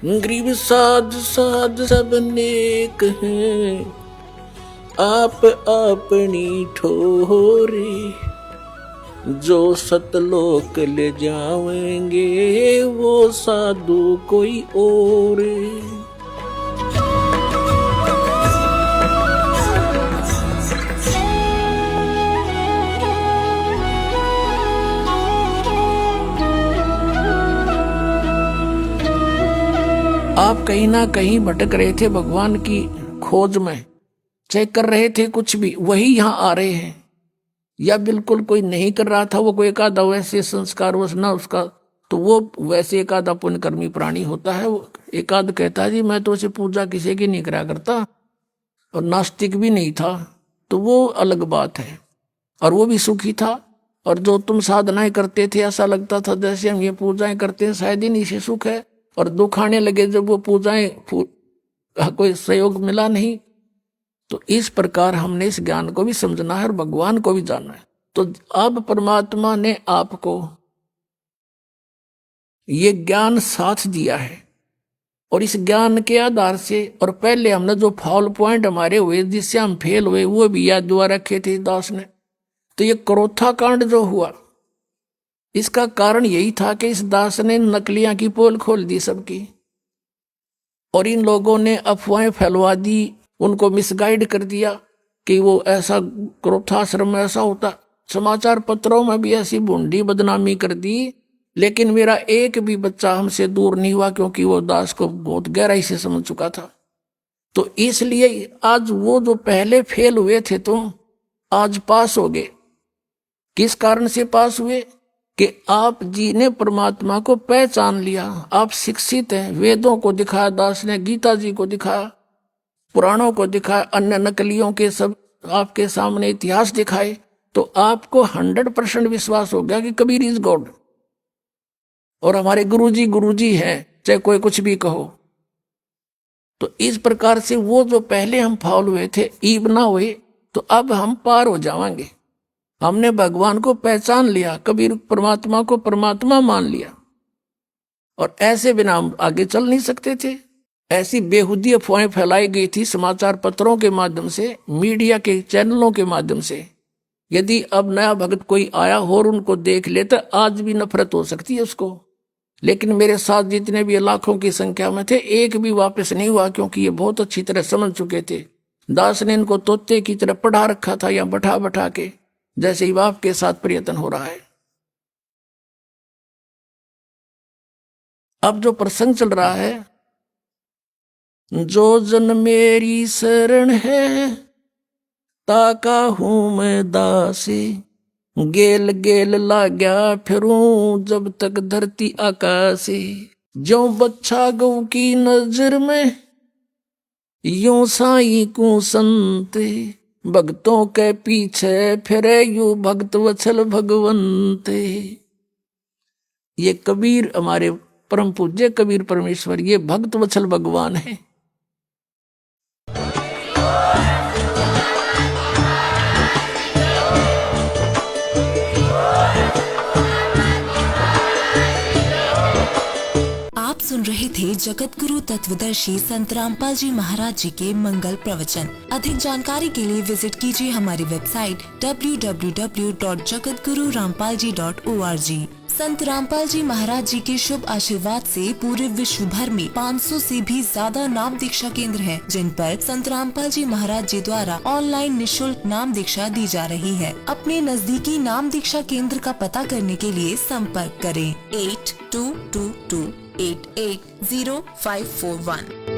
गरीब साध साध सब नेक हैं, आप अपनी ठोरे, जो सतलोक ले जाएंगे वो साधु कोई और। आप कहीं ना कहीं भटक रहे थे भगवान की खोज में, चेक कर रहे थे कुछ भी, वही यहाँ आ रहे हैं। या बिल्कुल कोई नहीं कर रहा था, वो कोई एक आधा वैसे संस्कार वश ना उसका, तो वो वैसे एक आधा पुण्यकर्मी प्राणी होता है। वो एक आध कहता है जी मैं तो उसे पूजा किसी की नहीं करा करता, और नास्तिक भी नहीं था, तो वो अलग बात है, और वो भी सुखी था। और जो तुम साधनाएं करते थे ऐसा लगता था जैसे हम ये पूजाएं करते हैं शायद ही नहीं से सुख है, और दुख आने लगे जब वो पूजाएं कोई सहयोग मिला नहीं। तो इस प्रकार हमने इस ज्ञान को भी समझना है और भगवान को भी जानना है। तो अब परमात्मा ने आपको ये ज्ञान साथ दिया है, और इस ज्ञान के आधार से, और पहले हमने जो फॉल पॉइंट हमारे हुए जिससे हम फेल हुए वो भी याद दुआ रखे थे दास ने। तो ये क्रोथा कांड जो हुआ इसका कारण यही था कि इस दास ने नकलियां की पोल खोल दी सबकी, और इन लोगों ने अफवाहें फैलवा दी, उनको मिसगाइड कर दिया कि वो ऐसा क्रोधाश्रम में ऐसा होता। समाचार पत्रों में भी ऐसी भूंडी बदनामी कर दी, लेकिन मेरा एक भी बच्चा हमसे दूर नहीं हुआ, क्योंकि वो दास को बहुत गहराई से समझ चुका था। तो इसलिए आज वो जो पहले फेल हुए थे तो आज पास हो गए। किस कारण से पास हुए? कि आप जी ने परमात्मा को पहचान लिया, आप शिक्षित हैं। वेदों को दिखाया दास ने, गीता जी को दिखाया, पुराणों को दिखाया, अन्य नकलियों के सब आपके सामने इतिहास दिखाए, तो आपको 100% विश्वास हो गया कि कबीर इज गॉड, और हमारे गुरुजी हैं, चाहे कोई कुछ भी कहो। तो इस प्रकार से वो जो पहले हम फाउल हुए थे, ईब ना हुए, तो अब हम पार हो जाएंगे। हमने भगवान को पहचान लिया, कबीर परमात्मा को परमात्मा मान लिया, और ऐसे बिना हम आगे चल नहीं सकते थे। ऐसी बेहुदी अफवाहें फैलाई गई थी समाचार पत्रों के माध्यम से, मीडिया के चैनलों के माध्यम से। यदि अब नया भक्त कोई आया और उनको देख ले तो आज भी नफरत हो सकती है उसको, लेकिन मेरे साथ जितने भी लाखों की संख्या में थे एक भी वापस नहीं हुआ, क्योंकि ये बहुत अच्छी तरह समझ चुके थे। दास ने इनको तोते की तरह पढ़ा रखा था, या बैठा बैठा के, जैसे ही बाप के साथ प्रयत्न हो रहा है। अब जो प्रसंग चल रहा है, जो जन मेरी शरण है ताका हूं मैं दासी, गेल गेल लाग्या फिरूं जब तक धरती आकाशी, जो बच्चा गौ की नजर में यूं साई को संत, भक्तों के पीछे फिरे यू भक्त वत्सल भगवंत। ये कबीर हमारे परम पूज्य कबीर परमेश्वर, ये भक्त वत्सल भगवान है। आप सुन रहे थे जगत गुरु तत्वदर्शी संत रामपाल जी महाराज जी के मंगल प्रवचन। अधिक जानकारी के लिए विजिट कीजिए हमारी वेबसाइट www.jagatgururampalji.org। संत रामपाल जी महाराज जी के शुभ आशीर्वाद से पूरे विश्व भर में 500 से भी ज्यादा नाम दीक्षा केंद्र हैं, जिन पर संत रामपाल जी महाराज जी द्वारा ऑनलाइन निशुल्क नाम दीक्षा दी जा रही है। अपने नजदीकी नाम दीक्षा केंद्र का पता करने के लिए संपर्क करें 8222880541।